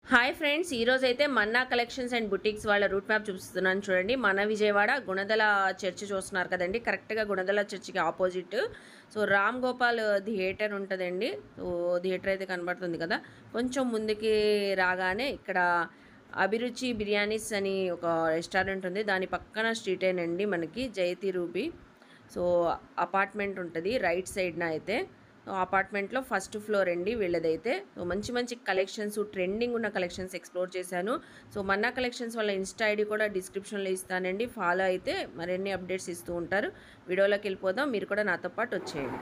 Hi friends, ఈరోజు అయితే మన్నా collections and boutiques వాళ్ళ రూట్ మ్యాప్ చూపిస్తున్నాను చూడండి. మన విజయవాడ గుణదల చర్చ్ చూస్తున్నారు కదండి, కరెక్ట్గా గుణదల చర్చ్కి opposite. So Ram Gopal theatre ఉంటుందండి. సో థియేటర్ అయితే కనబడుతుంది కదా. కొంచెం ముందుకి రాగానే ఇక్కడ అభిరుచి బిర్యానీస్ అని ఒక రెస్టారెంట్ ఉంది. దాని పక్కన స్ట్రీటేనండి మనకి జయతి రూబీ. సో అపార్ట్మెంట్ ఉంటుంది రైట్ సైడ్న అయితే. అపార్ట్మెంట్లో ఫస్ట్ ఫ్లోర్ అండి వీళ్ళదైతే. సో మంచి మంచి కలెక్షన్స్, ట్రెండింగ్ ఉన్న కలెక్షన్స్ ఎక్స్ప్లోర్ చేశాను. సో మన్నా కలెక్షన్స్ వాళ్ళ ఇన్స్టా ఐడి కూడా డిస్క్రిప్షన్లో ఇస్తానండి, ఫాలో అయితే మరిన్ని అప్డేట్స్ ఇస్తూ ఉంటారు. వీడియోలోకి వెళ్ళిపోదాం, మీరు కూడా నాతో పాటు వచ్చేయండి.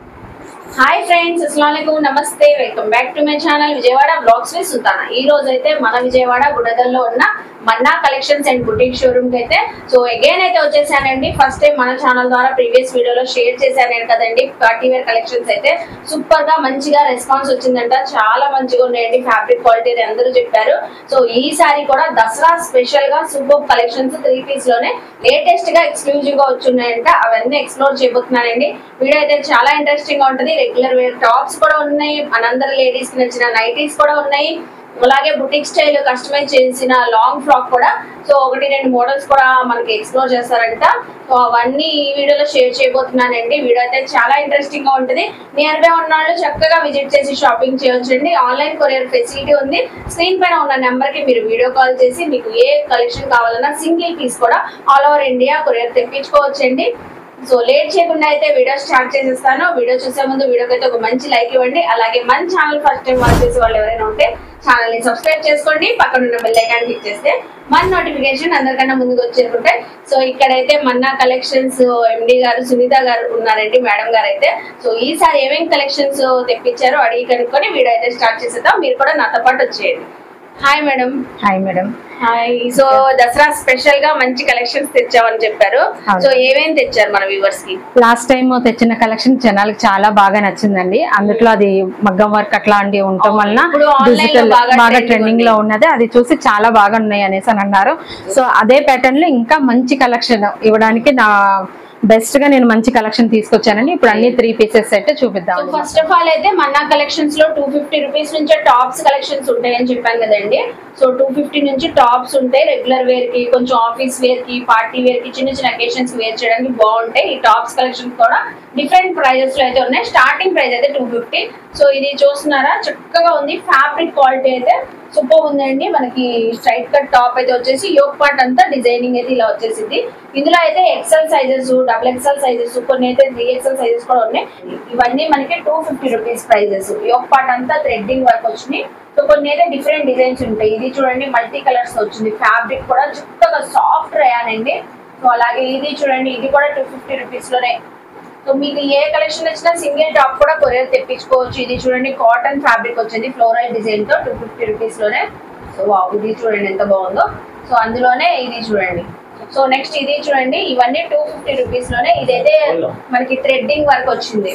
హాయ్ ఫ్రెండ్స్, అస్సలాముఅలైకుం, నమస్తే, welcome back to my channel Vijayawada blogs with Sultana. ఈ రోజు అయితే మన విజయవాడ గుణదల్లో ఉన్న Manna collections and boutique showroom కి అయితే సో అగైన్ అయితే వచ్చేసానండి. ఫస్ట్ టైం మన ఛానల్ ద్వారా ప్రీవియస్ వీడియోలో షేర్ చేశాను కదండి. పార్టీ వేర్ కలెక్షన్స్ అయితే సూపర్ గా మంచిగా రెస్పాన్స్ వచ్చిందంట, చాలా మంచిగా ఉన్నాయండి. ఫ్యాబ్రిక్ క్వాలిటీ అందరూ చెప్పారు. సో ఈసారి కూడా దసరా స్పెషల్ గా సూపర్ కలెక్షన్స్ 3 పీస్ లోనే లేటెస్ట్ గా ఎక్స్క్లూజివ్ గా వచ్చున్నాయంట. అవన్నీ ఎక్స్ప్లోర్ చేయబోతున్నానండి. వీడియో అయితే చాలా ఇంట్రెస్టింగ్ గా ఉంటుంది. రెగ్యులర్ వేర్ టాప్స్ కూడా ఉన్నాయి, మనందరి లేడీస్ కి నచ్చిన నైటీస్ కూడా ఉన్నాయి, అలాగే బుటిక్ స్టైల్ కస్టమైజ్ చేసిన లాంగ్ ఫ్రాక్ కూడా సో 1-2 మోడల్స్ కూడా మనకి ఎక్స్ప్లోర్ చేస్తారంట. సో అవన్నీ ఈ వీడియోలో షేర్ చేయబోతున్నానండి. వీడియో అయితే చాలా ఇంట్రెస్టింగ్ గా ఉంటుంది. నియర్ బై ఉన్న వాళ్ళు చక్కగా విజిట్ చేసి షాపింగ్ చేయొచ్చండి. ఆన్లైన్ కొరియర్ ఫెసిలిటీ ఉంది. స్క్రీన్ పైన ఉన్న నెంబర్ కి మీరు వీడియో కాల్ చేసి మీకు ఏ కలెక్షన్ కావాలన్నా సింగిల్ పీస్ కూడా ఆల్ ఓవర్ ఇండియా కొరియర్ తెప్పించుకోవచ్చండి. సో లేట్ చేయకుండా అయితే వీడియో స్టార్ట్ చేసేస్తాను. వీడియో చూసే ముందు వీడియోకి అయితే ఒక మంచి లైక్ ఇవ్వండి. అలాగే మన ఛానల్ ఫస్ట్ టైం వాచ్ చేసే వాళ్ళు ఎవరైనా ఉంటే ఛానల్ ని సబ్స్క్రైబ్ చేసుకోండి. పక్కన ఉన్న బెల్ ఐకాన్ క్లిక్ చేస్తే మన నోటిఫికేషన్ అందరికన్నా ముందుకు వచ్చేరుకుంటాయి. సో ఇక్కడైతే మన్నా కలెక్షన్స్ ఎండి గారు సునీత గారు ఉన్నారండి, మేడం గారు అయితే. సో ఈసారి ఏమేమి కలెక్షన్స్ తెప్పించారో అడిగి కనుక్కొని వీడియో అయితే స్టార్ట్ చేసేద్దాం. మీరు కూడా నాతో పాటు వచ్చేయండి. Hi madam. Hi madam. Hi. So Dasara special గా మంచి కలెక్షన్స్ తెచ్చామని చెప్పారు. సో ఏమేమి తెచ్చారు మన వ్యూవర్స్ కి? లాస్ట్ టైం తెచ్చిన కలెక్షన్ జనాలకు చాలా బాగా నచ్చిందండి. అందులో అది మగ్గం వర్క్ అట్లాంటివి ఉండటం వలన డిజిటల్ బాగా ట్రెండింగ్ లో ఉన్నది. అది చూసి చాలా బాగా ఉన్నాయి అనేసి అని అన్నారు. సో అదే ప్యాటర్న్ లో ఇంకా మంచి కలెక్షన్ ఇవ్వడానికి నా బెస్ట్ గా నేను మంచి కలెక్షన్ తీసుకొచ్చానండి. ఇప్పుడు అన్ని 3 పీసెస్ అయితే చూపిద్దాం. ఫస్ట్ ఆఫ్ ఆల్ అయితే మన్నా కలెక్షన్స్ లో 250 రూపీస్ నుంచే టాప్స్ కలెక్షన్స్ ఉంటాయని చెప్పాను కదండి. సో 250 నుంచి టాప్స్ ఉంటాయి. రెగ్యులర్ వేర్ కి, కొంచెం ఆఫీస్ వేర్ కి, పార్టీ వేర్ కి, చిన్న చిన్న అకేషన్స్ వేర్ చేయడానికి బాగుంటాయి. ఈ టాప్స్ కలెక్షన్స్ కూడా డిఫరెంట్ ప్రైజెస్ లో అయితే ఉన్నాయి. స్టార్టింగ్ ప్రైస్ అయితే 250. సో ఇది చూస్తున్నారా, చక్కగా ఉంది. ఫ్యాబ్రిక్ క్వాలిటీ అయితే సూపర్ ఉందండి. మనకి స్ట్రైట్ కట్ టాప్ అయితే వచ్చేసి యోక్ పార్ట్ అంతా డిజైనింగ్ అయితే ఇలా వచ్చేసింది. ఇందులో అయితే XL sizes, double XL sizes, కొన్ని అయితే 3XL సైజెస్ కూడా ఉన్నాయి. ఇవన్నీ మనకి 250 రూపీస్ ప్రైజెస్. యోక్ పార్ట్ అంతా థ్రెడ్డింగ్ వర్క్ వచ్చింది. సో కొన్ని అయితే డిఫరెంట్ డిజైన్స్ ఉంటాయి. ఇది చూడండి మల్టీ కలర్స్ వచ్చింది. ఫ్యాబ్రిక్ కూడా చక్కగా సాఫ్ట్ రేయానండి. సో అలాగే ఇది చూడండి, ఇది కూడా 250 రూపీస్ లోనే. సో మీకు ఏ కలెక్షన్ వచ్చినా సింగిల్ టాప్ కూడా కొరియర్ తెప్పించుకోవచ్చు. ఇది చూడండి కాటన్ ఫ్యాబ్రిక్ వచ్చింది ఫ్లోరల్ డిజైన్ తో 250 రూపీస్ లోనే. సో ఇది చూడండి ఎంత బాగుందో. సో అందులోనే ఇది చూడండి. సో నెక్స్ట్ ఇది చూడండి, ఇవన్నీ 250 రూపీస్ లోనే. ఇదైతే మనకి థ్రెడ్డింగ్ వర్క్ వచ్చింది.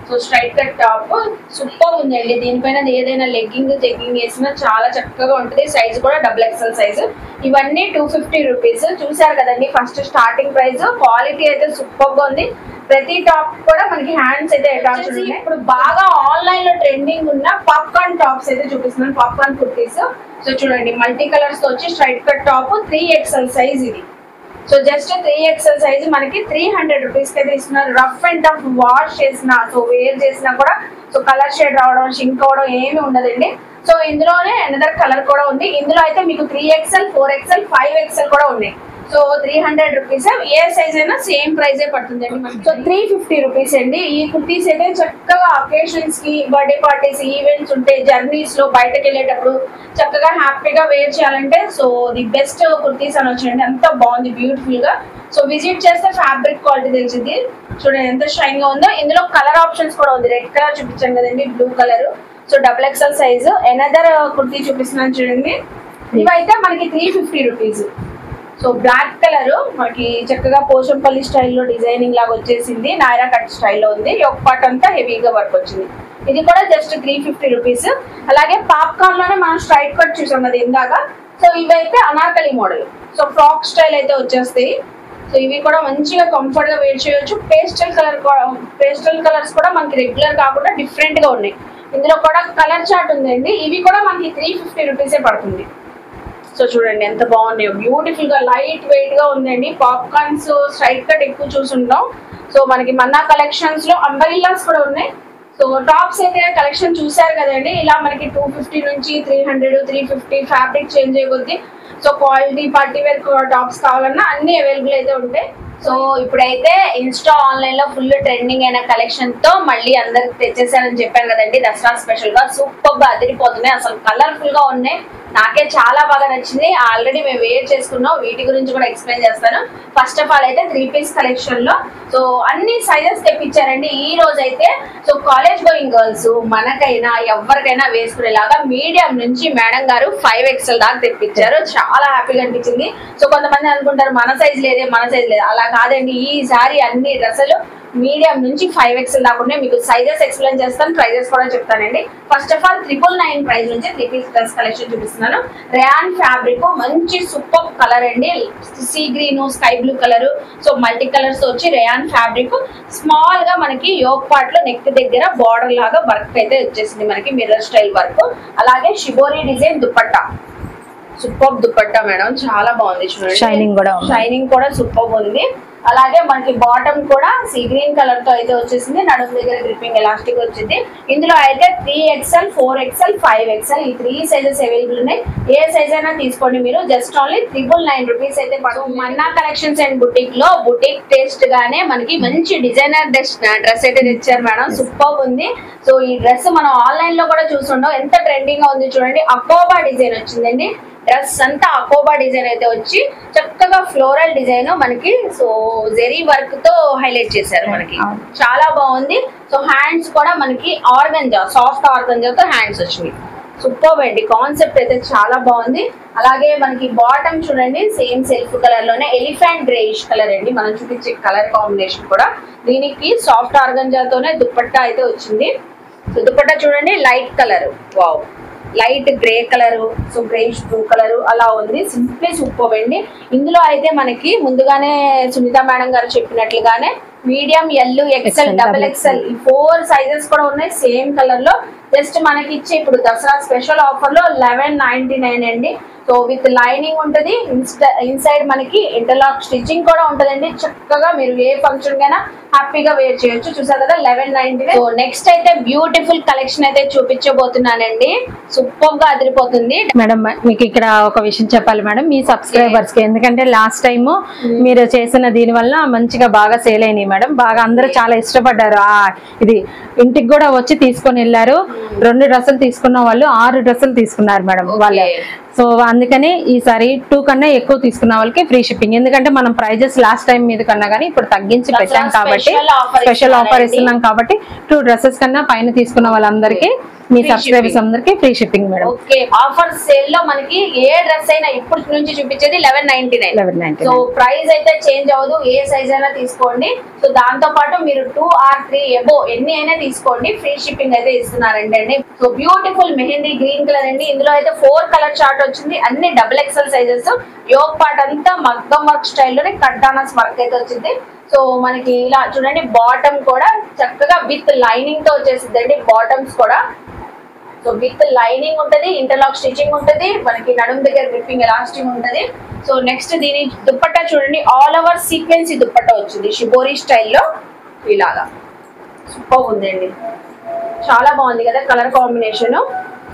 So straight cut top super ఉందండి. దీనిపైన ఏదైనా లెగ్గింగ్ జెగ్గింగ్ వేసినా చాలా చక్కగా ఉంటుంది. సైజ్ కూడా XXL సైజ్. ఇవన్నీ 250 రూపీస్. చూసారు కదండి ఫస్ట్ స్టార్టింగ్ ప్రైస్. క్వాలిటీ అయితే సూపర్ గా ఉంది. ప్రతి టాప్ కూడా మనకి హ్యాండ్స్ అయితే అటాచ్ ఉన్నాయి. ఇప్పుడు బాగా ఆన్లైన్ లో ట్రెండింగ్ ఉన్న పాప్కార్న్ టాప్స్ అయితే చూపిస్తున్నాను. పాప్కార్న్ కుర్తీస్. సో చూడండి మల్టీ కలర్స్ తో వచ్చి straight cut top 3XL size ఇది. సో జస్ట్ 3XL సైజ్ మనకి 300 రూపీస్ కి అయితే ఇస్తున్నారు. రఫ్ అండ్ టఫ్ వాష్ చేసినా, సో వేర్ చేసినా కూడా సో కలర్ షేడ్ రావడం, షింక్ అవడం ఏమి ఉండదండి. సో ఇందులోనే అనదర్ కలర్ కూడా ఉంది. ఇందులో అయితే మీకు 3XL, 4XL, 5XL కూడా ఉన్నాయి. So 300 rupees. ఏ సైజ్ అయినా సేమ్ ప్రైజే పడుతుందండి. సో 350 రూపీస్ అండి. ఈ కుర్తీస్ అయితే చక్కగా అకేషన్స్ కి, బర్త్డే పార్టీస్, ఈవెంట్స్ ఉంటే, జర్నీస్ లో బయటకు వెళ్ళేటప్పుడు చక్కగా హ్యాపీగా వేర్ చేయాలంటే సో ది బెస్ట్ కుర్తీస్ అని వచ్చండి. అంత బాగుంది, బ్యూటిఫుల్ గా. సో విజిట్ చేస్తే ఫ్యాబ్రిక్ క్వాలిటీ తెలిసింది. చూడండి ఎంత షైన్ గా ఉందో. ఇందులో కలర్ ఆప్షన్స్ కూడా ఉంది. రెడ్ కలర్ చూపించాను కదండి, blue colour. So XXL size. Another kurti చూపిస్తున్నాను చూడండి. ఇవైతే మనకి 350 రూపీస్. సో బ్లాక్ కలర్ మనకి చక్కగా పోచంపల్లి స్టైల్లో డిజైనింగ్ లాగా వచ్చేసింది. నాయరా కట్ స్టైల్లో ఉంది. ఒక పార్ట్ అంతా హెవీగా వర్క్ వచ్చింది. ఇది కూడా జస్ట్ 350 రూపీస్. అలాగే పాప్కార్న్ లోనే మనం స్ట్రైట్ కట్ చూసాం కదా ఇందాక. సో ఇవైతే Anarkali model. So frock style అయితే వచ్చేస్తాయి. సో ఇవి కూడా మంచిగా కంఫర్ట్ గా వేర్ చేయొచ్చు. పేస్టల్ కలర్స్ కూడా మనకి రెగ్యులర్ కాకుండా డిఫరెంట్ గా ఉన్నాయి. ఇందులో కూడా కలర్ చార్ట్ ఉందండి. ఇవి కూడా మనకి 350 రూపీసే పడుతుంది. సో చూడండి ఎంత బాగున్నాయో, బ్యూటిఫుల్ గా లైట్ వెయిట్ గా ఉందండి. పాప్కార్న్స్ స్ట్రైట్ కట్ ఎక్కువ చూసుంటాం. సో మనకి మన్నా కలెక్షన్స్ లో అంబ్రెల్లాస్ కూడా ఉన్నాయి. సో టాప్స్ అయితే కలెక్షన్ చూసారు కదండి. ఇలా మనకి 250 నుంచి 300, 350 ఫ్యాబ్రిక్ చేంజ్ అయ్యొద్ది. So quality party wear tops కావాలన్నా అన్ని అవైలబుల్ అయితే ఉంటాయి. సో ఇప్పుడైతే ఇన్స్టా ఆన్లైన్ లో ఫుల్ ట్రెండింగ్ అయిన కలెక్షన్ తో మళ్ళీ అందరికి తెచ్చేసారని చెప్పాను కదండి. దసరా స్పెషల్ గా సూపర్ గా అదిరిపోతున్నాయి. అసలు కలర్ఫుల్ గా ఉన్నాయి. నాకే చాలా బాగా నచ్చింది. ఆల్రెడీ మేము వేర్ చేసుకున్నాం. వీటి గురించి కూడా ఎక్స్ప్లెయిన్ చేస్తాను. ఫస్ట్ ఆఫ్ ఆల్ అయితే 3 పీస్ కలెక్షన్ లో సో అన్ని సైజెస్ తెప్పించారండి ఈ రోజు అయితే. సో కాలేజ్ గోయింగ్ గర్ల్స్ మనకైనా ఎవరికైనా వేసుకునేలాగా మీడియం నుంచి మేడం గారు 5XL దాకా తెప్పించారు. చాలా హ్యాపీగా అనిపించింది. సో కొంతమంది అనుకుంటారు మన సైజ్ లేదే, మన సైజ్ లేదు. అలా కాదండి. ఈసారి అన్ని డ్రెస్సులు మీడియం నుంచి 5XL దాకా ఉన్నాయి. మీకు సైజెస్ ఎక్స్ప్లెయిన్ చేస్తాను, ప్రైజెస్ కూడా చెప్తానండి. ఫస్ట్ ఆఫ్ ఆల్ 999 ప్రైస్ నుంచి 3 పీస్ డ్రెస్ కలెక్షన్ చూపిస్తున్నాను. రేయాన్ ఫ్యాబ్రిక్ మంచి సూపర్ కలర్ అండి. Sea green, sky blue colour, so multi colours వచ్చి రేయాన్ ఫ్యాబ్రిక్. స్మాల్ గా మనకి యోక్ పార్ట్ లో నెక్ దగ్గర బార్డర్ లాగా వర్క్ అయితే వచ్చేసింది. మనకి మిర్రర్ స్టైల్ వర్క్. అలాగే shibori design dupatta, super dupatta madam, చాలా బాగుంది. చూడండి షైనింగ్ కూడా సూపర్ ఉంది. అలాగే మనకి బాటమ్ కూడా సీ గ్రీన్ కలర్ తో అయితే వచ్చేసింది. నడుము దగ్గర గ్రిప్పింగ్ ఎలాస్టిక్ వచ్చింది. ఇందులో అయితే 3XL, 4XL, 5XL ఈ 3 సైజెస్ అవైలబుల్ ఉన్నాయి. ఏ సైజ్ అయినా తీసుకోండి మీరు. జస్ట్ ఓన్లీ 999 రూపీస్ అయితే పడుతుంది. మన్నా కలెక్షన్స్ అండ్ బుటిక్ లో బుటిక్ టేస్ట్ గానే మనకి మంచి డిజైనర్ డ్రెస్ అయితే తెచ్చారు మేడం. సూపర్ ఉంది. సో ఈ డ్రెస్ మనం ఆన్లైన్ లో కూడా చూస్తుంటాం. ఎంత ట్రెండింగ్ గా ఉంది చూడండి. అకోబా డిజైన్ వచ్చిందండి. డ్రెస్ అంతా అకోబా డిజైన్ అయితే వచ్చి చక్కగా ఫ్లోరల్ డిజైన్ మనకి సో జెరీ వర్క్ తో హైలైట్ చేశారు. మనకి చాలా బాగుంది. సో హ్యాండ్స్ కూడా మనకి ఆర్గంజా, సాఫ్ట్ ఆర్గంజాతో హ్యాండ్స్ వచ్చినాయి. సూపర్ అండి. కాన్సెప్ట్ అయితే చాలా బాగుంది. అలాగే మనకి బాటమ్ చూడండి సేమ్ సెల్ఫ్ కలర్ లోనే ఎలిఫెంట్ గ్రేయిష్ కలర్ అండి. మనం చూపించే కలర్ కాంబినేషన్ కూడా దీనికి సాఫ్ట్ ఆర్గంజాతోనే దుపట్టా అయితే వచ్చింది. సో దుపట్టా చూడండి light colour, wow, light grey colour, so greyish blue colour అలా ఉంది. సింప్లీ సూపర్ అండి. ఇందులో అయితే మనకి ముందుగానే సునీత మేడం గారు చెప్పినట్లుగానే మీడియం, ఎల్, XL, XXL ఈ 4 సైజెస్ కూడా ఉన్నాయి సేమ్ కలర్ లో. జస్ట్ మనకి ఇచ్చే ఇప్పుడు దసరా స్పెషల్ ఆఫర్ లో 1199 అండి. సో విత్ లైనింగ్ ఉంటది. ఇన్సైడ్ మనకి ఇంటర్లాక్ స్టిచ్చింగ్ కూడా ఉంటదండి. చక్కగా మీరు ఏ ఫంక్షన్ కైనా హ్యాపీగా వేర్ చేయొచ్చు. చూసారు కదా 1199. సో నెక్స్ట్ అయితే బ్యూటిఫుల్ కలెక్షన్ అయితే చూపించబోతున్నానండి. సూపర్ గా అదిరిపోతుంది మేడం. మీకు ఇక్కడ ఒక విషయం చెప్పాలి మేడం, మీ సబ్స్క్రైబర్స్ కి. ఎందుకంటే లాస్ట్ టైం మీరు చేసిన దీని వల్ల మంచిగా బాగా సేల్ అయినాయి మేడం. బాగా అందరూ చాలా ఇష్టపడ్డారు. ఇది ఇంటికి కూడా వచ్చి తీసుకొని వెళ్ళారు. 2 డ్రెస్సులు తీసుకున్న వాళ్ళు 6 డ్రెస్సులు తీసుకున్నారు మేడం వాళ్ళు. సో అందుకని ఈసారి 2 కన్నా ఎక్కువ తీసుకున్న వాళ్ళకి ఫ్రీ షిప్పింగ్. ఎందుకంటే మనం ప్రైజెస్ లాస్ట్ టైం మీద కన్నా కానీ ఇప్పుడు తగ్గించి పెట్టాం కాబట్టి స్పెషల్ ఆఫర్ ఇస్తున్నాం కాబట్టి 2 డ్రెస్సెస్ కన్నా పైన తీసుకున్న వాళ్ళందరికీ మీ సబ్స్క్రైబర్స్ అందరికి free shipping madam. Okay, offer sale లో మనకి ఏ డ్రెస్ అయినా ఇప్పటి నుంచి చూపించేది 1199. సో ప్రైస్ అయితే చేంజ్ అవ్వదు. ఏ సైజ్ అయినా తీసుకోండి. సో దాంతో పాటు మీరు 2 or 3 ఎబో ఎన్ని అయినా తీసుకోండి, ఫ్రీ షిప్పింగ్ అయితే ఇస్తున్నారండి. So beautiful mehndi green colour అండి. ఇందులో అయితే 4 కలర్ చార్ట్ వచ్చింది. అన్ని XXL సైజెస్. యోగ్ పార్ట్ అంతా మగ్గం వర్క్ స్టైల్లోనే కడ్డానస్ వర్క్ అయితే వచ్చింది. సో మనకి ఇలా చూడండి బాటమ్ కూడా చక్కగా విత్ లైనింగ్ తో వచ్చేసిందండి. బాటమ్స్ కూడా సో విత్ లైనింగ్ ఉంటది, ఇంటర్లాక్ స్టిచ్చింగ్ ఉంటది, మనకి నడుము దగ్గర గ్రిప్పింగ్ ఎలాస్టిక్ ఉంటది. సో నెక్స్ట్ దీని దుపట్టా చూడండి ఆల్ ఓవర్ సీక్వెన్స్ దుపట్టా వచ్చింది షిబోరి స్టైల్లో. ఇలాగా సూపర్ ఉందండి. చాలా బాగుంది కదా కలర్ కాంబినేషన్.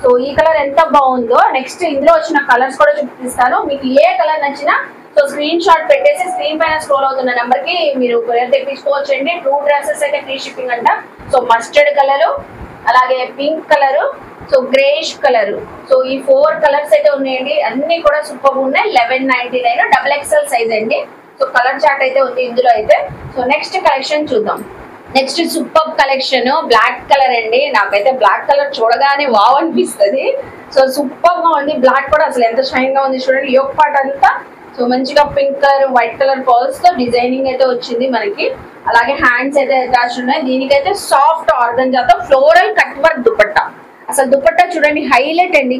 సో ఈ కలర్ ఎంత బాగుందో. నెక్స్ట్ ఇందులో వచ్చిన కలర్స్ కూడా చూపిస్తాను. మీకు ఏ కలర్ నచ్చినా సో స్క్రీన్ షాట్ పెట్టేసి స్క్రీన్ పైన స్క్రోల్ అవుతున్న నెంబర్ కి మీరు కొరియర్ తెప్పించుకోవచ్చండి. 2 డ్రెస్సెస్ అయితే ఫ్రీ షిప్పింగ్ అంట. సో మస్టర్డ్ కలర్, అలాగే pink colour, so greyish colour. So ఈ 4 కలర్స్ అయితే ఉన్నాయండి. అన్ని కూడా సూపర్ ఉన్నాయి. 1199 XXL సైజ్ అండి. సో కలర్ చార్ట్ అయితే ఉంది ఇందులో అయితే. సో నెక్స్ట్ కలెక్షన్ చూద్దాం. Next super collection black colour అండి. నాకైతే బ్లాక్ కలర్ చూడగానే వావ్ అనిపిస్తుంది. సో సూపర్ గా ఉంది. బ్లాక్ కూడా అసలు ఎంత షైన్ గా ఉంది చూడండి. యోక్ పార్ట్ అంతా సో మంచిగా pink colour, white colour pearls తో డిజైనింగ్ అయితే వచ్చింది మనకి. అలాగే హ్యాండ్స్ అయితే అటాచ్ ఉన్నాయి. దీనికైతే సాఫ్ట్ ఆర్గంజాతో ఫ్లోరల్ కట్ వర్క్ దుపట్టా. అసలు దుపట్టా చూడండి హైలైట్ అండి.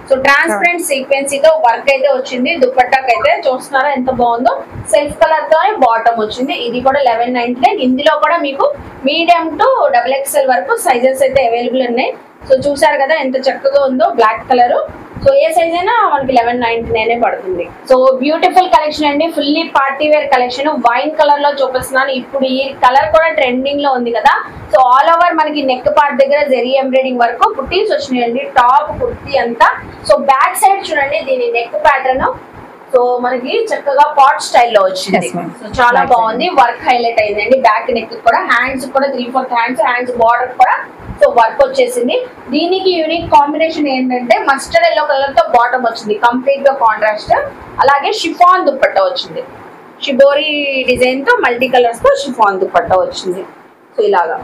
సో ట్రాన్స్పరెంట్ సీక్వెన్సీతో వర్క్ అయితే వచ్చింది దుపట్టాకి అయితే. చూస్తున్నారా ఎంత బాగుందో. సెల్ఫ్ కలర్ తోనే బాటమ్ వచ్చింది. ఇది కూడా 1199. ఇందులో కూడా మీకు మీడియం టు XXL వరకు సైజెస్ అయితే అవైలబుల్ ఉన్నాయి. సో చూసారు కదా ఎంత చక్కగా ఉందో బ్లాక్ కలర్. సో ఏ సైజ్ అయినా మనకి 1199 పడుతుంది. సో బ్యూటిఫుల్ కలెక్షన్ అండి, fully party wear collection. Wine colour లో చూపిస్తున్నాను. ఇప్పుడు ఈ కలర్ కూడా ట్రెండింగ్ లో ఉంది కదా. సో ఆల్ ఓవర్ మనకి నెక్ పార్ట్ దగ్గర జెరీ ఎంబ్రాయిడింగ్ వరకు కుర్తీస్ వచ్చినాయండి. టాప్ కుర్తీ అంతా. సో బ్యాక్ సైడ్ చూడండి దీని నెక్ ప్యాటర్న్. సో మనకి చక్కగా పాట్ స్టైల్లో వచ్చింది. సో చాలా బాగుంది, వర్క్ హైలైట్ అయిందండి. బ్యాక్ నెక్ కూడా, హ్యాండ్స్ కూడా 3/4 హ్యాండ్స్ బార్డర్ కూడా సో వర్క్ వచ్చేసింది. దీనికి యూనిక్ కాంబినేషన్ ఏంటంటే మస్టర్డ్ ఎల్లో కలర్ తో బాటమ్ వచ్చింది, కంప్లీట్ గా కాంట్రాస్ట్. అలాగే షిఫాన్ దుపట్టా వచ్చింది, షిబోరి డిజైన్ తో మల్టీ కలర్స్ తో షిఫాన్ దుపట్టా వచ్చింది. సో ఇలాగా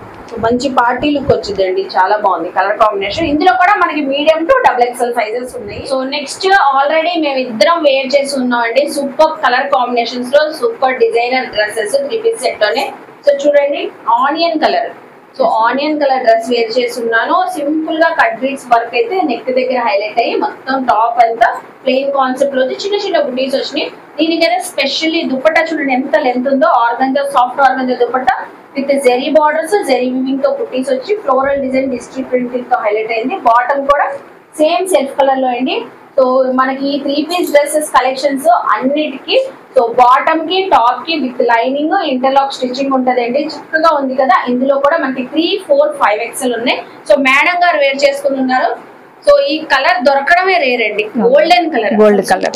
మంచి పార్టీ లుక్ వచ్చిందండి, చాలా బాగుంది కలర్ కాంబినేషన్. ఇందులో కూడా మనకి మీడియం టు XXL సైజెస్ ఉన్నాయి. సో నెక్స్ట్ ఆల్రెడీ మేము ఇద్దరం వేర్ చేసి ఉన్నాం అండి సూపర్ కలర్ కాంబినేషన్స్ లో super designer dresses 3 piece set లోనే. సో చూడండి onion colour. So onion colour dress wear చేసి ఉన్నాను. సింపుల్ గా కట్ బీడ్స్ వర్క్ అయితే నెక్ దగ్గర హైలైట్ అయ్యి మొత్తం టాప్ అంతా ప్లెయిన్ కాన్సెప్ట్ లో చిన్న చిన్న బుటీస్ వచ్చినాయి. దీనికైతే స్పెషల్లీ దుపట్టా చూడండి ఎంత లెంత్ ఉందో. Organza, soft organza dupatta with zari borders, zari weaving తో బుటీస్ వచ్చి ఫ్లోరల్ డిజైన్ డిజిటల్ ప్రింటింగ్ తో హైలైట్ అయింది. బాటమ్ కూడా సేమ్ సెల్ఫ్ కలర్ లో అండి. సో మనకి 3 పీస్ డ్రెస్సెస్ కలెక్షన్స్ అన్నిటికీ సో బాటమ్ కి టాప్ కి విత్ లైనింగ్ ఇంటర్లాక్ స్టిచ్చింగ్ ఉంటదండి. చక్కగా ఉంది కదా. ఇందులో కూడా మనకి 3, 4, 5XL ఉన్నాయి. సో మేడం గారు వేర్ చేసుకుని ఉన్నారు. సో ఈ కలర్ దొరకడమే రేర్ అండి. గోల్డెన్ కలర్,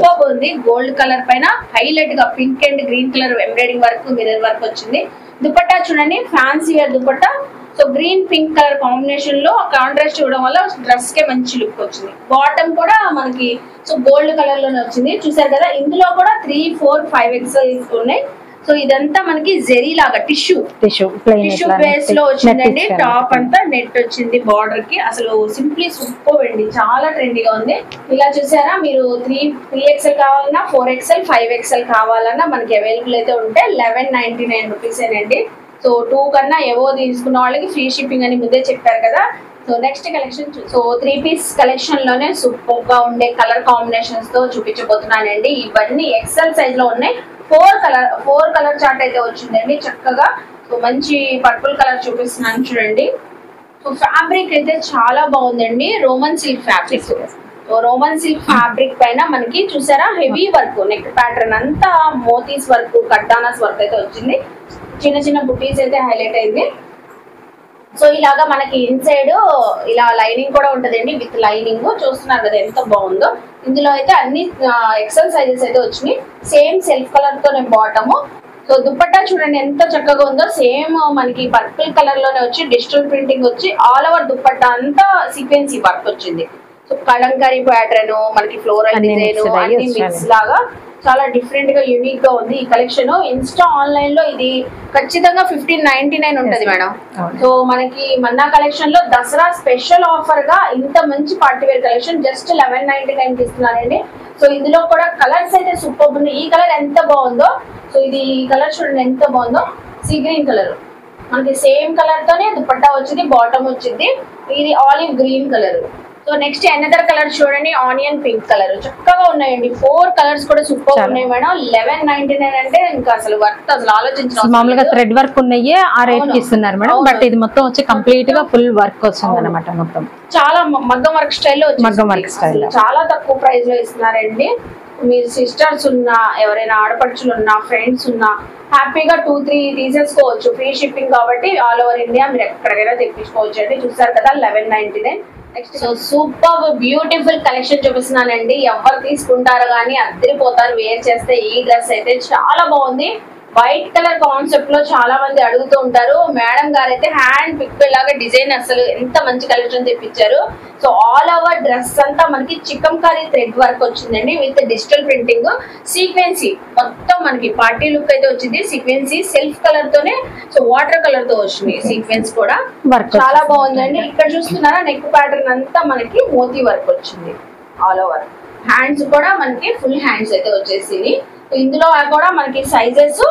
సూపర్ ఉంది. గోల్డ్ కలర్ పైన హైలైట్ గా pink and green colour embroidering work, mirror work వచ్చింది. దుపట్టా చూడండి fancy wear dupatta. So green pink colour combination లో కాంట్రాస్ట్ ఇవ్వడం వల్ల డ్రెస్ కే మంచి లుక్ వచ్చింది. బాటమ్ కూడా మనకి సో గోల్డ్ కలర్ లోనే వచ్చింది. చూసారు కదా. ఇందులో కూడా 3, 4, 5XL ఉన్నాయి. సో ఇదంతా మనకి జెరీ లాగా టిష్యూ బేస్ లో వచ్చిందండి. టాప్ అంతా నెట్ వచ్చింది బార్డర్ కి. అసలు సింప్లీ సూపర్ అండి, చాలా ట్రెండీగా ఉంది. ఇలా చూసారా, మీరు 3XL కావాలన్నా 4XL 5XL కావాలన్నా మనకి అవైలబుల్ అయితే ఉంటే 1199 రూపీస్ ఏనండి. సో 2 కన్నా ఏవో తీసుకున్న వాళ్ళకి ఫ్రీ షిప్పింగ్ అని ముందే చెప్పారు కదా. So next collection so 3 piece collection లోనే సూపర్ గా ఉండే కలర్ కాంబినేషన్స్ తో చూపించబోతున్నానండి. ఇవన్నీ XL సైజ్ లో ఉన్నాయి. 4 కలర్ చార్ట్ అయితే వచ్చిందండి చక్కగా. సో మంచి పర్పుల్ కలర్ చూపిస్తున్నాను చూడండి. సో ఫ్యాబ్రిక్ అయితే చాలా బాగుందండి, Roman silk fabric. So Roman silk fabric పైన మనకి చూసారా హెవీ వర్క్, నెక్ ప్యాటర్న్ అంతా మోతీస్ వర్క్, కడ్డానాస్ వర్క్ అయితే వచ్చింది. చిన్న చిన్న బుటీస్ అయితే హైలైట్ అయింది. సో ఇలాగా మనకి ఇన్సైడ్ ఇలా లైనింగ్ కూడా ఉంటదండి, విత్ లైనింగ్. చూస్తున్నారు కదా ఎంత బాగుందో. ఇందులో అయితే అన్ని XL సైజెస్ అయితే వచ్చినాయి. సేమ్ సెల్ఫ్ కలర్ తోనే బాటము. సో దుపట్టా చూడండి ఎంత చక్కగా ఉందో. సేమ్ మనకి పర్పుల్ కలర్ లోనే వచ్చి డిజిటల్ ప్రింటింగ్ వచ్చి ఆల్ ఓవర్ దుపట్టా అంతా సీక్వెన్సీ వర్క్ వచ్చింది. సో కలంకారీ ప్యాటర్న్, మనకి ఫ్లోరల్ డిజైన్ అన్ని మిక్స్ లాగా చాలా డిఫరెంట్ గా యూనిక్ గా ఉంది ఈ కలెక్షన్. ఇన్స్టా ఆన్లైన్ లో ఇది ఖచ్చితంగా 1599 ఉంటది మేడం. సో మనకి మన్నా కలెక్షన్ లో దసరా స్పెషల్ ఆఫర్ గా ఇంత మంచి పార్టీ వేర్ కలెక్షన్ జస్ట్ 1199 ఇస్తున్నారండి. సో ఇందులో కూడా కలర్స్ అయితే సూపర్ ఉన్నాయి. ఈ కలర్ ఎంత బాగుందో. సో ఇది ఈ కలర్ చూడండి ఎంత బాగుందో. సీ గ్రీన్ కలర్ మనకి సేమ్ కలర్ తోనే దుపట్టా వచ్చింది, బాటమ్ వచ్చింది. ఇది olive green colour. So next another colour చూడండి ఆనియన్ పింక్ కలర్. చక్కగా ఉన్నాయండి. 4 కలర్స్ కూడా సూపర్ ఉన్నాయి మేడం. 1199 అంటే ఇంకా అసలు వర్త్, అసలు ఆలోచించాలి. మామూలుగా థ్రెడ్ వర్క్ ఉన్నాయి ఆ రేట్ కి ఇస్తున్నారు మేడం. బట్ ఇది మొత్తం వచ్చి కంప్లీట్ గా ఫుల్ వర్క్ వచ్చింది అనమాట. మొత్తం చాలా మగ్గం వర్క్ స్టైల్లో, మగ్గం వర్క్ స్టైల్ చాలా తక్కువ ప్రైస్ లో ఇస్తున్నారండి. మీరు సిస్టర్స్ ఉన్నా, ఎవరైనా ఆడపడుచులు ఉన్నా, ఫ్రెండ్స్ ఉన్నా హ్యాపీగా 2, 3 తీసేసుకోవచ్చు. ఫ్రీ షిప్పింగ్ కాబట్టి ఆల్ ఓవర్ ఇండియా మీరు ఎక్కడికైనా తెప్పించుకోవచ్చు అండి. చూసారు కదా 1199. Next so super beautiful collection చూపిస్తున్నానండి. ఎవరు తీసుకుంటారో కానీ అద్దరిపోతారు వేర్ చేస్తే. ఈ డ్రెస్ అయితే చాలా బాగుంది. వైట్ కలర్ కాన్సెప్ట్ లో చాలా మంది అడుగుతూ ఉంటారు. మేడం గారు అయితే హ్యాండ్ పిక్ లాగా డిజైన్ అసలు ఎంత మంచి కలెక్షన్ తెప్పించారు. సో ఆల్ ఓవర్ డ్రెస్ అంతా మనకి చికన్ కరీ థ్రెడ్ వర్క్ వచ్చిందండి, విత్ డిజిటల్ ప్రింటింగ్, సీక్వెన్సీ మొత్తం మనకి పార్టీ లుక్ అయితే వచ్చింది. సీక్వెన్సీ సెల్ఫ్ కలర్ తోనే, సో వాటర్ కలర్ తో వచ్చింది. సీక్వెన్స్ కూడా చాలా బాగుందండి. ఇక్కడ చూస్తున్నారా నెక్ ప్యాటర్న్ అంతా మనకి మోతీ వర్క్ వచ్చింది ఆల్ ఓవర్. హ్యాండ్స్ కూడా మనకి ఫుల్ హ్యాండ్స్ అయితే వచ్చేసింది. ఇందులో కూడా మనకి సైజెస్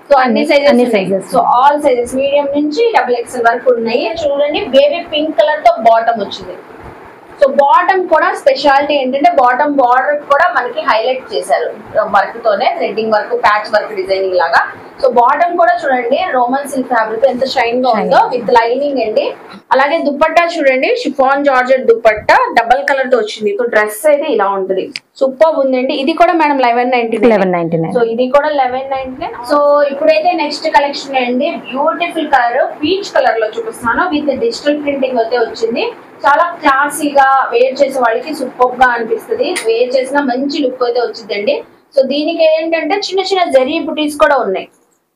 సో అన్ని sizes, so all sizes medium నుంచి XXL వరకు ఉన్నాయి. చూడండి బేబీ పింక్ కలర్ తో బాటమ్ వచ్చింది. సో సో బాటమ్ కూడా స్పెషాలిటీ ఏంటంటే బాటమ్ బార్డర్ కూడా మనకి హైలైట్ చేశారు వర్క్ తోనే, threading work, patch work designing లాగా. సో బాటమ్ కూడా చూడండి రోమన్ సిల్క్ ఫ్యాబ్రిక్ ఎంత షైన్ గా ఉందో విత్ లైనింగ్ అండి. అలాగే దుపట్టా చూడండి chiffon georgette dupatta double colour తో వచ్చింది. సో డ్రెస్ అయితే ఇలా ఉంటుంది, సూపర్ ఉందండి. ఇది కూడా మేడం 1199. సో ఇది కూడా 1199. సో ఇప్పుడైతే నెక్స్ట్ కలెక్షన్ అండి, బ్యూటిఫుల్ కలర్ పీచ్ కలర్ లో చూపిస్తున్నాను విత్ డిజిటల్ ప్రింటింగ్ అయితే వచ్చింది. చాలా క్లాసీగా వేర్ చేసే వాళ్ళకి సూపర్ గా అనిపిస్తుంది, వేర్ చేసిన మంచి లుక్ అయితే వచ్చిందండి. సో దీనికి ఏంటంటే చిన్న చిన్న జరీ బుటీస్ కూడా ఉన్నాయి.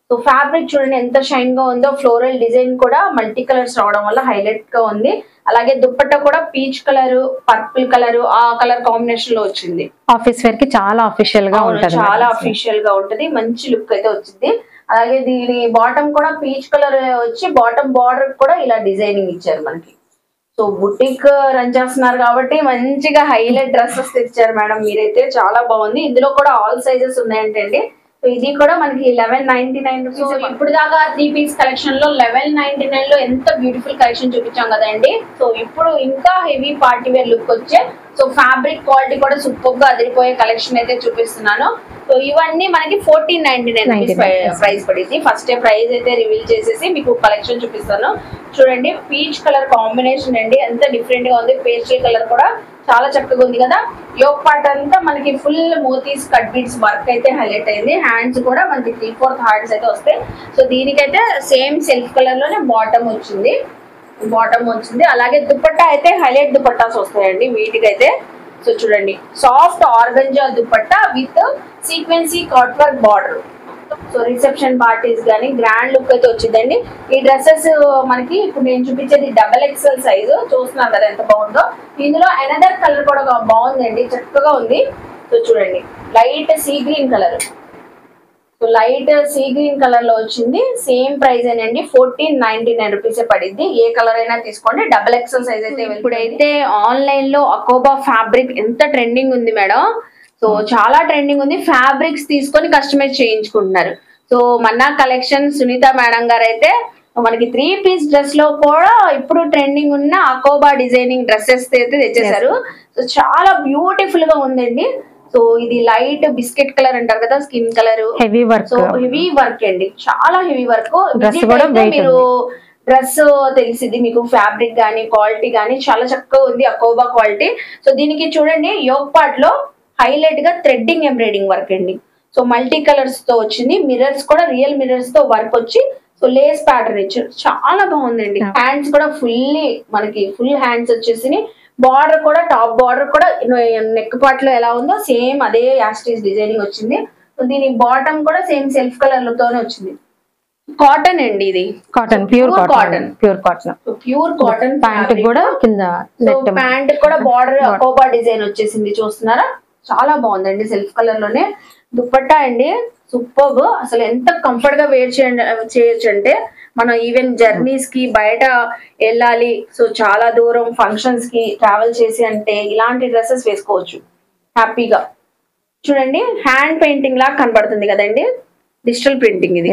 సో ఫ్యాబ్రిక్ చూడండి ఎంత షైన్ గా ఉందో, ఫ్లోరల్ డిజైన్ కూడా మల్టీ కలర్స్ రావడం వల్ల హైలైట్ గా ఉంది. అలాగే దుపట్టా కూడా పీచ్ కలర్, పర్పుల్ కలర్, ఆ కలర్ కాంబినేషన్ లో వచ్చింది. ఆఫీస్ వేర్ కి చాలా అఫీషియల్ గా ఉంటుంది, చాలా అఫీషియల్ గా ఉంటది, మంచి లుక్ అయితే వచ్చింది. అలాగే దీని బాటమ్ కూడా పీచ్ కలర్ వచ్చి బాటమ్ బార్డర్ కూడా ఇలా డిజైనింగ్ ఇచ్చారు మనకి. సో బుటిక్ రన్ చేస్తున్నారు కాబట్టి మంచిగా హైలైట్ డ్రెస్సెస్ తెచ్చారు మేడం మీరైతే, చాలా బాగుంది. ఇందులో కూడా ఆల్ సైజెస్ ఉన్నాయంటండి. సో ఇది కూడా మనకి 1199 రూపీస్. ఇప్పుడు దాకా 3 పీస్ కలెక్షన్ లో 1199 లో ఎంత బ్యూటిఫుల్ కలెక్షన్ చూపించాం కదండి. సో ఇప్పుడు ఇంకా హెవీ పార్టీ వేర్ లుక్ వచ్చే, సో ఫ్యాబ్రిక్ క్వాలిటీ కూడా సూపర్ గా అదిరిపోయే కలెక్షన్ అయితే చూపిస్తున్నాను. సో ఇవన్నీ మనకి 1499 ప్రైస్ పడింది. ఫస్ట్ ప్రైస్ అయితే రివీల్ చేసేసి మీకు కలెక్షన్ చూపిస్తాను. చూడండి పీచ్ కలర్ కాంబినేషన్ అండి, ఎంత డిఫరెంట్ గా ఉంది. పేస్టల్ కలర్ కూడా చాలా చక్కగా ఉంది కదా. యోక్ పార్ట్ అంతా మనకి ఫుల్ మోతీస్ కట్ బీడ్స్ వర్క్ అయితే హైలైట్ అయింది. హ్యాండ్స్ కూడా మనకి 3/4 హ్యాండ్స్ అయితే వస్తాయి. సో దీనికైతే సేమ్ సెల్ఫ్ కలర్ లోనే బాటమ్ వచ్చింది. అలాగే దుపట్టా అయితే హైలైట్ దుపట్టాస్ వస్తాయండి వీటికైతే. సో చూడండి సాఫ్ట్ ఆర్గంజా దుపట్టా విత్ సీక్వెన్సీ cut work border. So reception parties కానీ గ్రాండ్ లుక్ అయితే వచ్చిందండి. ఈ డ్రెస్సెస్ మనకి ఇప్పుడు నేను చూపించేది XXL సైజు, చూస్తున్నాను కదా ఎంత బాగుందో. ఇందులో అనదర్ కలర్ కూడా బాగుందండి, చక్కగా ఉంది. సో చూడండి light sea green colour. So light sea green colour లో వచ్చింది. సేమ్ ప్రైస్ ఏనండి, 1499 రూపీస్ పడింది. ఏ కలర్ అయినా తీసుకోండి. XXL సైజ్ అయితే. ఇప్పుడైతే ఆన్లైన్ లో అకోబా ఫ్యాబ్రిక్ ఎంత ట్రెండింగ్ ఉంది మేడం. సో చాలా ట్రెండింగ్ ఉంది. ఫ్యాబ్రిక్స్ తీసుకొని కస్టమైజ్ చేయించుకుంటున్నారు. సో మన్నా కలెక్షన్ సునీత మేడం గారు అయితే మనకి 3 పీస్ డ్రెస్ లో కూడా ఇప్పుడు ట్రెండింగ్ ఉన్న అకోబా డిజైనింగ్ డ్రెస్సెస్ అయితే తెచ్చేసారు. సో చాలా బ్యూటిఫుల్ గా ఉందండి. సో ఇది లైట్ బిస్కెట్ కలర్ అంటారు కదా, skin colour, heavy work. So heavy work అండి, చాలా హెవీ వర్క్. మీరు డ్రెస్ తెలిసింది మీకు, ఫ్యాబ్రిక్ గానీ క్వాలిటీ గానీ చాలా చక్కగా ఉంది అకోబా క్వాలిటీ. సో దీనికి చూడండి యోక్ పార్ట్ లో హైలైట్ గా థ్రెడ్డింగ్ ఎంబ్రాయిడింగ్ వర్క్ అండి. సో మల్టీ కలర్స్ తో వచ్చింది. మిర్రర్స్ కూడా రియల్ మిర్రర్స్ తో వర్క్ వచ్చి, సో లేస్ ప్యాటర్న్ ఇచ్చారు, చాలా బాగుందండి. హ్యాండ్స్ కూడా మనకి ఫుల్ హ్యాండ్స్ వచ్చేసి, బార్డర్ కూడా టాప్ బార్డర్ కూడా నెక్ పార్ట్ లో ఎలా ఉందో సేమ్ అదే యాస్టీస్ డిజైనింగ్ వచ్చింది. సో దీని బాటమ్ కూడా సేమ్ సెల్ఫ్ కలర్ తోనే వచ్చింది. కాటన్ అండి, ఇది కాటన్, ప్యూర్ కాటన్. ప్యాంట్ కూడా కింద ప్యాంట్ కూడా బార్డర్ అకోబా డిజైన్ వచ్చేసింది, చూస్తున్నారా. చాలా బాగుందండి, సెల్ఫ్ కలర్ లోనే. దుపట్టా అండి సూపర్, అసలు ఎంత కంఫర్ట్ గా వేర్ చేయొచ్చు అంటే, మనం ఈవెన్ జర్నీస్ కి బయట వెళ్ళాలి, సో చాలా దూరం ఫంక్షన్స్ కి ట్రావెల్ చేసి అంటే ఇలాంటి డ్రెస్సెస్ వేసుకోవచ్చు హ్యాపీగా. చూడండి హ్యాండ్ పెయింటింగ్ లాగా కనబడుతుంది కదండి, డిజిటల్ ప్రింటింగ్ ఇది.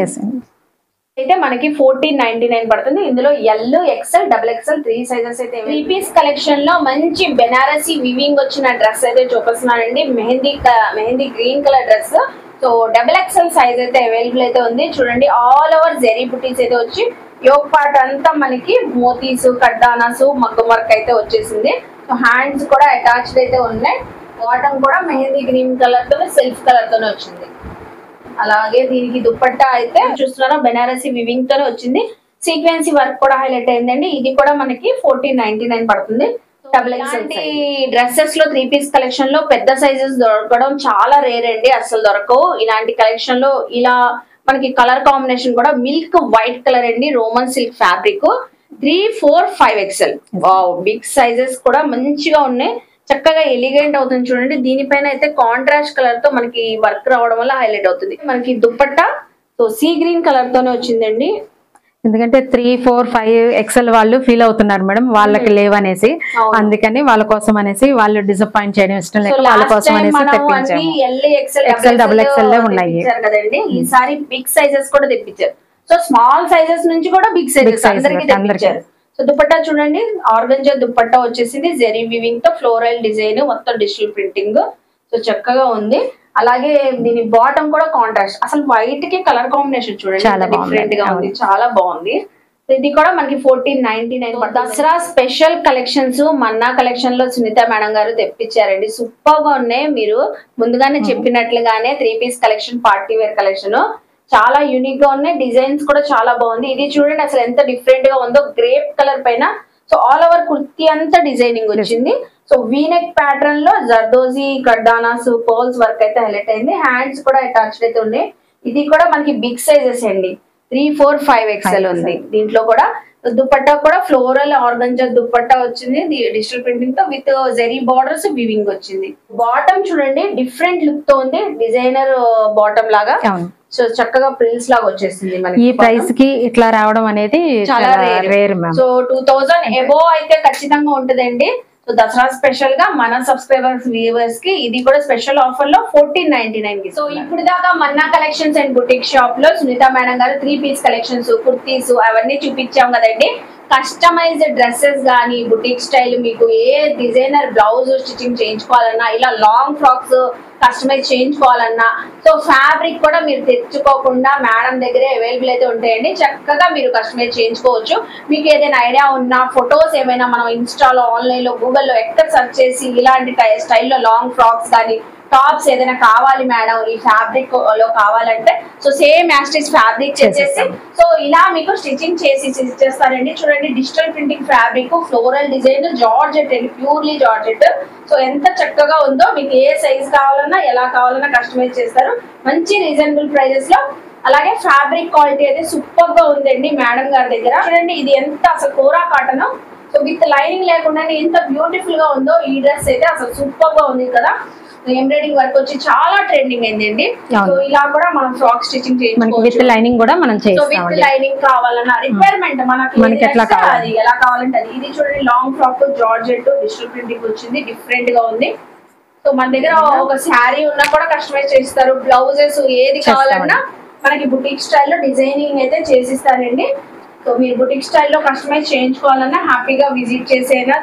అయితే మనకి 1499 పడుతుంది. ఇందులో L, XL, XXL 3 సైజెస్ అయితే. 3 పీస్ కలెక్షన్ లో మంచి బెనారసీ వివింగ్ వచ్చిన డ్రెస్ అయితే చూపిస్తున్నానండి. Mehndi green colour dress. So XXL size అయితే అవైలబుల్ అయితే ఉంది. చూడండి ఆల్ ఓవర్ జెరీ బుటీస్ అయితే వచ్చి, యోక్ పార్ట్ అంతా మనకి మోతీస్, కడ్డానాస్, మగ్గం వర్క్ అయితే వచ్చేసింది. సో హ్యాండ్స్ కూడా అటాచ్డ్ అయితే ఉన్నాయి. బాటమ్ కూడా మెహందీ గ్రీన్ కలర్ తోనే సెల్ఫ్ కలర్ తోనే వచ్చింది. అలాగే దీనికి దుపట్టా అయితే చూస్తున్నారా బెనారసీ వివింగ్ తోనే వచ్చింది. సీక్వెన్సీ వర్క్ కూడా హైలైట్ అయిందండి. ఇది కూడా మనకి 1499 పడుతుంది. డ్రెస్సెస్ లో 3 పీస్ కలెక్షన్ లో పెద్ద సైజెస్ దొరకడం చాలా రేర్ అండి, అసలు దొరకవు. ఇలాంటి కలెక్షన్ లో ఇలా మనకి కలర్ కాంబినేషన్ కూడా మిల్క్ వైట్ కలర్ అండి, Roman silk fabric. 3, 4, 5 XL. Wow, big sizes కూడా మంచిగా ఉన్నాయి, చక్కగా ఎలిగెంట్ అవుతుంది. చూడండి దీనిపైన అయితే కాంట్రాస్ట్ కలర్ తో మనకి వర్క్ రావడం వల్ల హైలైట్ అవుతుంది. మనకి dupatta so sea green colour తోనే వచ్చిందండి. ఎందుకంటే 3, 4, 5 XL వాళ్ళు ఫీల్ అవుతున్నారు మేడం, వాళ్ళకి లేవనేసి. అందుకని వాళ్ళ కోసం అనేసి వాళ్ళు డిసప్పాయింట్ చేయడం ఇష్టం లేక వాళ్ళ కోసం అనేసి తెప్పించాము. XL, XXL ఉన్నాయి కదండి. ఈసారి బిగ్ సైజెస్ కూడా తెప్పించారు. సో స్మాల్ సైజెస్ నుంచి కూడా బిగ్ సైజెస్ అందరికి తెప్పించారు. సో దుపట్టా చూడండి, ఆర్గంజా దుపట్టా వచ్చేసింది, జెరీ వీవింగ్ తో ఫ్లోరల్ డిజైన్, మొత్తం డిజిటల్ ప్రింటింగ్. సో చక్కగా ఉంది. అలాగే దీని బాటమ్ కూడా కాంట్రాస్ట్, అసలు వైట్ కి కలర్ కాంబినేషన్ చూడండి డిఫరెంట్ గా ఉంది, చాలా బాగుంది. ఇది కూడా మనకి 1499. దసరా స్పెషల్ కలెక్షన్స్ మన్నా కలెక్షన్ లో సునీత మేడం గారు తెప్పించారండి, సూపర్ గా ఉన్నాయి. మీరు ముందుగానే చెప్పినట్లుగానే 3 piece collection, party wear collection చాలా యూనిక్ గా ఉన్నాయి. డిజైన్స్ కూడా చాలా బాగుంది. ఇది చూడండి అసలు ఎంత డిఫరెంట్ గా ఉందో, గ్రేప్ కలర్ పైన సో ఆల్ ఓవర్ కుర్తీ అంతా డిజైనింగ్ వచ్చింది. సో వీనెక్ ప్యాటర్న్ లో జర్దోజీ కడ్డానాస్ పర్ల్స్ వర్క్ అయితే హైలైట్ అయింది. హ్యాండ్స్ కూడా అటాచ్డ్ అయితే ఉన్నాయి. ఇది కూడా మనకి బిగ్ సైజెస్ అండి, 3, 4, 5 XL ఉంది. దీంట్లో కూడా దుపట్టా కూడా ఫ్లోరల్ ఆర్గంజా దుపట్టా వచ్చింది, డిజిటల్ ప్రింటింగ్ తో విత్ జెరీ బార్డర్స్ వీవింగ్ వచ్చింది. బాటమ్ చూడండి డిఫరెంట్ లుక్ తో ఉంది, డిజైనర్ బాటమ్ లాగా. సో చక్కగా ప్రిల్స్ లాగా వచ్చేసింది మనకి. ఈ ప్రైస్ కి ఇట్లా రావడం అనేది చాలా రేర్ మ్యామ్. సో 2000 ఎబో అయితే ఖచ్చితంగా ఉంటదండి. సో దసరా స్పెషల్ గా మన సబ్స్క్రైబర్స్ వ్యూవర్స్ కి ఇది కూడా స్పెషల్ ఆఫర్ లో 1499 కి. సో ఇప్పుడు దాకా మన్నా కలెక్షన్స్ అండ్ బుటిక్ షాప్ లో సునీత మేడం గారు 3 పీస్ కలెక్షన్స్, కుర్తీస్ అవన్నీ చూపించాం కదండి. కస్టమైజ్డ్ డ్రెస్సెస్ గానీ, బుటిక్ స్టైల్ మీకు ఏ డిజైనర్ బ్లౌజ్ స్టిచ్చింగ్ చేయించుకోవాలన్నా, ఇలా లాంగ్ ఫ్రాక్స్ కస్టమైజ్ చేయించుకోవాలన్నా, సో ఫ్యాబ్రిక్ కూడా మీరు తెచ్చుకోకుండా మేడం దగ్గరే అవైలబుల్ అయితే ఉంటాయండి. చక్కగా మీరు కస్టమైజ్ చేయించుకోవచ్చు. మీకు ఏదైనా ఐడియా ఉన్నా, ఫొటోస్ ఏమైనా మనం ఇన్స్టాలో, ఆన్లైన్ లో, గూగుల్లో ఎక్కడ సెర్చ్ చేసి ఇలాంటి స్టైల్లో లాంగ్ ఫ్రాక్స్ కానీ, టాప్స్ ఏదైనా కావాలి మేడం ఈ ఫ్యాబ్రిక్ లో కావాలంటే సో సేమ్ యాస్టిస్ ఫ్యాబ్రిక్ చేసేసి సో ఇలా మీకు స్టిచ్చింగ్ చేసి ఇచ్చేస్తారండి. చూడండి digital printing fabric, floral design, georgette అండి, ప్యూర్లీ జార్జెట్. సో ఎంత చక్కగా ఉందో, మీకు ఏ సైజ్ కావాలన్నా ఎలా కావాలన్నా కస్టమైజ్ చేస్తారు మంచి రీజనబుల్ ప్రైజెస్ లో. అలాగే ఫ్యాబ్రిక్ క్వాలిటీ అయితే సూపర్ గా ఉందండి మేడం గారి దగ్గర. చూడండి ఇది ఎంత అసలు కోరా కాటన్, సో విత్ లైనింగ్ లేకుండా ఎంత బ్యూటిఫుల్ గా ఉందో ఈ డ్రెస్ అయితే అసలు సూపర్ గా ఉంది కదా. ఎంబ్రాయిడింగ్ వర్క్ వచ్చి చాలా ట్రెండింగ్ అయిందండి. సో ఇలా కూడా మనం ఫ్రాక్ స్టిచ్చింగ్ చేయించుకోవచ్చు. విత్ లైనింగ్ కూడా మనం చేస్తాం. విత్ లైనింగ్ కావాలన్నా రిక్వైర్మెంట్ మనకి ఎట్లా కావాలి అది ఎలా కావాలంటే అది. ఇది చూడండి long frock georgette digital printing వచ్చింది, డిఫరెంట్ గా ఉంది. సో మన దగ్గర ఒక శారీ ఉన్నా కూడా కస్టమైజ్ చేస్తారు. బ్లౌజెస్ ఏది కావాలన్నా మనకి బుటిక్ స్టైల్లో డిజైనింగ్ అయితే చేసిస్తారండి. సో మీరు బుటిక్ స్టైల్లో కస్టమైజ్ చేయించుకోవాలన్నా హ్యాపీగా విజిట్ చేసేనా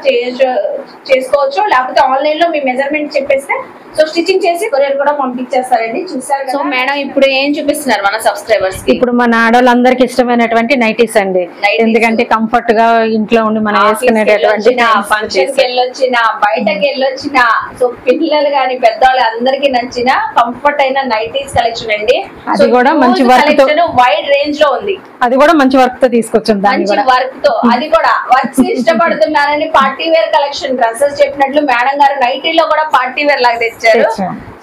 చేసుకోవచ్చు, లేకపోతే ఆన్లైన్ లో మీ మెజర్మెంట్ చెప్పేస్తే సో స్టిచ్చింగ్ చేసి కొరియర్ కూడా పంపించేస్తారండి. చూసారు. సో మేడం ఇప్పుడు ఏం చూపిస్తున్నారు మన సబ్స్క్రైబర్స్ కి? ఇప్పుడు మన ఆడవాళ్ళందరికి ఇష్టమైనటువంటి నైటీస్ అండి. ఎందుకంటే కంఫర్ట్ గా ఇంట్లో ఉండి మనం వేసుకునేటటువంటి, ఫంక్షన్ కి వెళ్ళొచ్చిన, బయటకి వెళ్ళొచ్చిన, సో పిల్లలు గాని పెద్దవాళ్ళు అందరికి నచ్చిన కంఫర్ట్ అయిన నైటీస్ కలెక్షన్ అండి. అది కూడా మంచి వర్క్ తో, వైడ్ రేంజ్ లో ఉంది. అది కూడా మంచి వర్క్ తో తీసుకొచ్చాం. మంచి వర్క్ తో, అది కూడా వర్క్స్ ఇష్టపడుతున్నారని పార్టీ వేర్ కలెక్షన్ డ్రెస్సెస్ చెప్పినట్లు మేడం గారు నైటీలో కూడా పార్టీ వేర్ లాగా తెచ్చారు.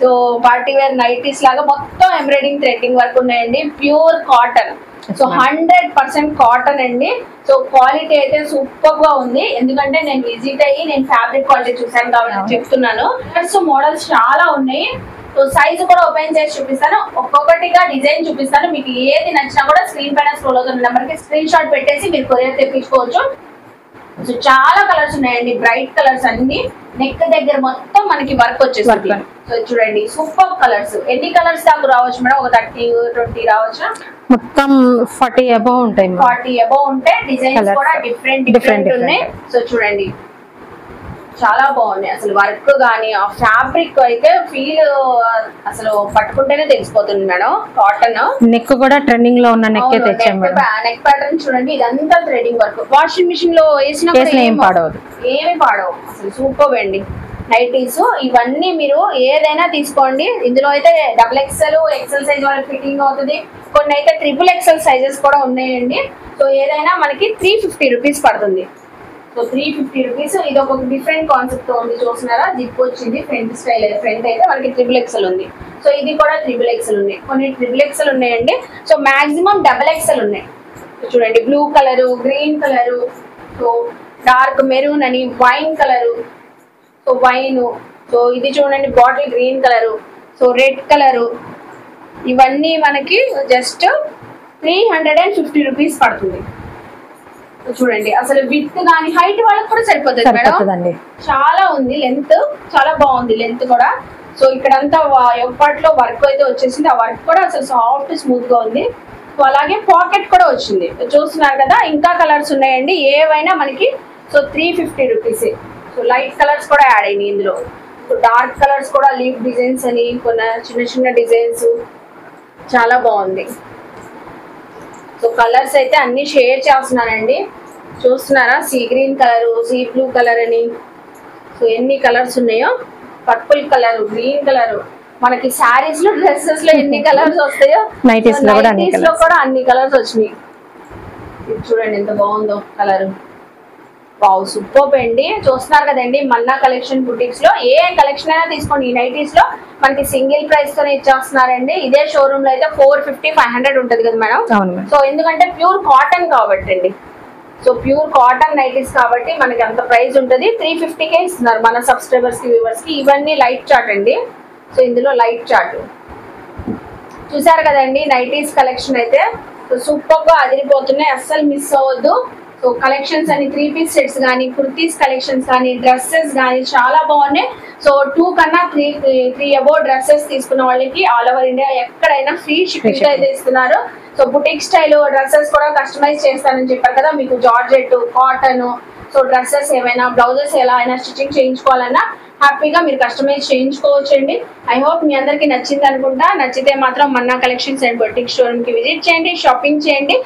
సో పార్టీ వేర్ నైటీస్ లాగా మొత్తం ఎంబ్రాయిడింగ్ థ్రెడ్డింగ్ వర్క్ ఉన్నాయండి. ప్యూర్ కాటన్, సో 100% కాటన్ అండి. సో క్వాలిటీ అయితే సూపర్ గా ఉంది. ఎందుకంటే నేను విజిట్ అయ్యి నేను ఫ్యాబ్రిక్ క్వాలిటీ చూసాను కాబట్టి చెప్తున్నాను. మోడల్స్ చాలా ఉన్నాయి. సో సైజ్ కూడా ఓపెన్ చేసి చూపిస్తాను, ఒక్కొక్కటిగా డిజైన్ చూపిస్తాను. మీకు ఏది నచ్చినా కూడా స్క్రీన్ పైన స్క్రోల్ అవుతున్న నెంబర్ కి స్క్రీన్ షాట్ పెట్టేసి మీరు కొరియర్ తెప్పించుకోవచ్చు. సో చాలా కలర్స్ ఉన్నాయండి, బ్రైట్ కలర్స్ అన్ని. నెక్ దగ్గర మొత్తం మనకి వర్క్ వచ్చేసి. సో చూడండి సూపర్ కలర్స్. ఎన్ని కలర్స్ దాకా రావచ్చు మేడం? ఒక 30, 20 రావచ్చు. మొత్తం 40 అబౌవ్ ఉంటాయి. 40 అబౌవ్ ఉంటాయి. డిజైన్స్ కూడా డిఫరెంట్ ఉన్నాయి. సో చూడండి చాలా బాగున్నాయి. అసలు వర్క్ గానీ ఆ ఫ్యాబ్రిక్ అయితే ఫీల్ అసలు పట్టుకుంటేనే తెలిసిపోతుంది మేడం. కాటన్ నెక్ కూడా ట్రెండింగ్ లో ఉన్న నెక్ తెచ్చాం మేడం. నెక్ ప్యాటర్న్ చూడండి, ఇదంతా థ్రెడింగ్ వర్క్. వాషింగ్ మిషన్ లో వేసినా ఏమి పాడవు. అసలు సూపర్ అండి నైటీస్. ఇవన్నీ మీరు ఏదైనా తీసుకోండి. ఇందులో అయితే XXL, XL సైజ్ వాళ్ళకి ఫిట్టింగ్ అవుతుంది. కొన్ని అయితే XXL సైజెస్ కూడా ఉన్నాయండి. సో ఏదైనా మనకి 350 రూపీస్ పడుతుంది. So 350 rupees. ఇది ఒక డిఫరెంట్ కాన్సెప్ట్ తో ఉంది, చూస్తున్నారా? జిప్ వచ్చింది ఫ్రంట్ స్టైల్. ఫ్రంట్ అయితే మనకి XXL ఉంది. సో ఇది కూడా XXL ఉన్నాయి. కొన్ని XXL ఉన్నాయండి. సో మాక్సిమం XXL ఉన్నాయి. చూడండి blue colour, green colour, so dark maroon అని, wine colour, so wine, so ఇది చూడండి bottle green colour, so red colour. ఇవన్నీ మనకి జస్ట్ 350 రూపీస్ పడుతుంది. చూడండి అసలు విత్ కానీ హైట్ వాళ్ళకి కూడా సరిపోతుంది మేడం. చాలా ఉంది లెంత్, చాలా బాగుంది లెంత్ కూడా. సో ఇక్కడంతా ఎప్పట్లో వర్క్ అయితే వచ్చేసింది. ఆ వర్క్ కూడా అసలు సాఫ్ట్ స్మూత్ గా ఉంది. అలాగే పాకెట్ కూడా వచ్చింది చూస్తున్నారు కదా. ఇంకా కలర్స్ ఉన్నాయండి, ఏవైనా మనకి so 350 rupees. So light colours కూడా యాడ్ అయినాయి ఇందులో. సో డార్క్ కలర్స్ కూడా లీఫ్ డిజైన్స్ అని కొన్ని చిన్న చిన్న డిజైన్స్ చాలా బాగుంది. సో కలర్స్ అయితే అన్ని షేర్ చేస్తున్నానండి, చూస్తున్నారా. Sea green colour, sea blue colour అని, సో ఎన్ని కలర్స్ ఉన్నాయో. పర్పుల్ కలర్, గ్రీన్ కలర్, మనకి శారీస్ లో డ్రెస్సెస్ లో ఎన్ని కలర్స్ వస్తాయో నైటీస్ లో కూడా అన్ని కలర్స్ వచ్చినాయి. చూడండి ఎంత బాగుందో కలర్. వావ్ సూపర్ అండి. చూస్తున్నారు కదండి మన్నా కలెక్షన్ బుటిక్స్ లో ఏ కలెక్షన్ అయినా తీసుకోండి. ఈ నైటీస్ లో మనకి సింగిల్ ప్రైస్ తోనే ఇచ్చేస్తున్నారండి. ఇదే షోరూమ్ లో అయితే 450-500 ఉంటది కదా మేడం. సో ఎందుకంటే ప్యూర్ కాటన్ కాబట్టి అండి. సో ప్యూర్ కాటన్ నైటీస్ కాబట్టి మనకి అంత ప్రైస్ ఉంటుంది. 350కే ఇస్తున్నారు మన సబ్స్క్రైబర్స్ కి, వ్యూవర్స్ కి. ఇవన్నీ లైట్ చార్ట్ అండి. సో ఇందులో లైట్ చార్ట్ చూసారు కదండి. నైటీస్ కలెక్షన్ అయితే సూపర్ గా అదిరిపోతున్నాయి, అస్సలు మిస్ అవ్వద్దు. సో కలెక్షన్స్ అని 3 పీస్ సెట్స్ కానీ, కుర్తీస్ కలెక్షన్స్ కానీ, డ్రెస్సెస్ కానీ చాలా బాగున్నాయి. సో 2 కన్నా 3 అబౌవ్ డ్రెస్సెస్ తీసుకున్న వాళ్ళకి ఆల్ ఓవర్ ఇండియా ఎక్కడైనా ఫ్రీ షిప్పింగ్ అయితే ఇస్తున్నారు. సో బుటిక్ స్టైల్ డ్రెస్సెస్ కూడా కస్టమైజ్ చేస్తానని చెప్పారు కదా. మీకు జార్జెట్, కాటన్, సో డ్రెస్సెస్ ఏమైనా, బ్లౌజెస్ ఎలా అయినా స్టిచ్చింగ్ చేయించుకోవాలన్నా హ్యాపీగా మీరు కస్టమైజ్ చేయించుకోవచ్చండి. ఐ హోప్ మీ అందరికి నచ్చింది అనుకుంటా. నచ్చితే మాత్రం మన్నా కలెక్షన్స్ అండ్ బుటిక్ షోరూమ్ కి విజిట్ చేయండి, షాపింగ్ చేయండి.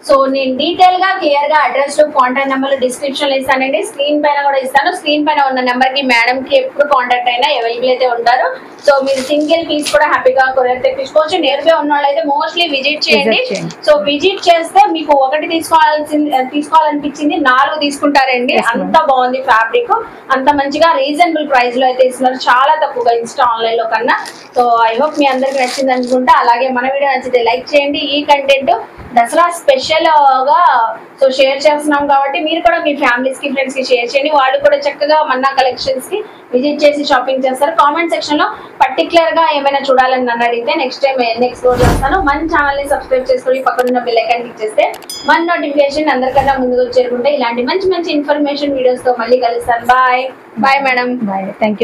సో నేను డీటెయిల్ గా క్లియర్ గా అడ్రస్ కాంటాక్ట్ నెంబర్ డిస్క్రిప్షన్ లో ఇస్తానండి, స్క్రీన్ పైన కూడా ఇస్తాను. స్క్రీన్ పైన ఉన్న నెంబర్ కి మేడం కి ఎప్పుడు కాంటాక్ట్ అయినా అవైలబుల్ అయితే ఉంటారు. సో మీరు సింగిల్ పీస్ కూడా హ్యాపీగా కొరియర్ తెప్పించుకోవచ్చు. నేరుగా ఉన్న వాళ్ళు అయితే మోస్ట్లీ విజిట్ చేయండి. సో విజిట్ చేస్తే మీకు ఒకటి తీసుకోవాలనిపించింది 4 తీసుకుంటారండి. అంత బాగుంది ఫ్యాబ్రిక్, అంత మంచిగా రీజనబుల్ ప్రైస్ లో అయితే ఇస్తున్నారు, చాలా తక్కువగా ఇన్స్టా ఆన్లైన్ లో కన్నా. సో ఐ హోప్ మీ అందరికి నచ్చింది అనుకుంటా. అలాగే మన వీడియో నచ్చితే లైక్ చేయండి. ఈ కంటెంట్ దసరా స్పెషల్ గా సో షేర్ చేస్తున్నాం కాబట్టి మీరు కూడా మీ ఫ్యామిలీస్ కి, ఫ్రెండ్స్ కి షేర్ చేయండి. వాళ్ళు కూడా చక్కగా మన్నా కలెక్షన్స్ కి విజిట్ చేసి షాపింగ్ చేస్తారు. కామెంట్ సెక్షన్ లో పర్టికులర్ గా ఏమైనా చూడాలని నన్ను అడిగితే నెక్స్ట్ టైం ఎక్స్ప్లోర్ చేస్తాను. మన ఛానల్ ని సబ్స్క్రైబ్ చేసుకొని పక్కన ఉన్న బెల్ ఐకాన్ క్లిక్ చేస్తే మన నోటిఫికేషన్ అందరికన్నా ముందుకు చేరుకుంటే ఇలాంటి మంచి మంచి ఇన్ఫర్మేషన్ వీడియోస్ తో మళ్ళీ కలుస్తాను. Bye bye madam. Bye, thank you.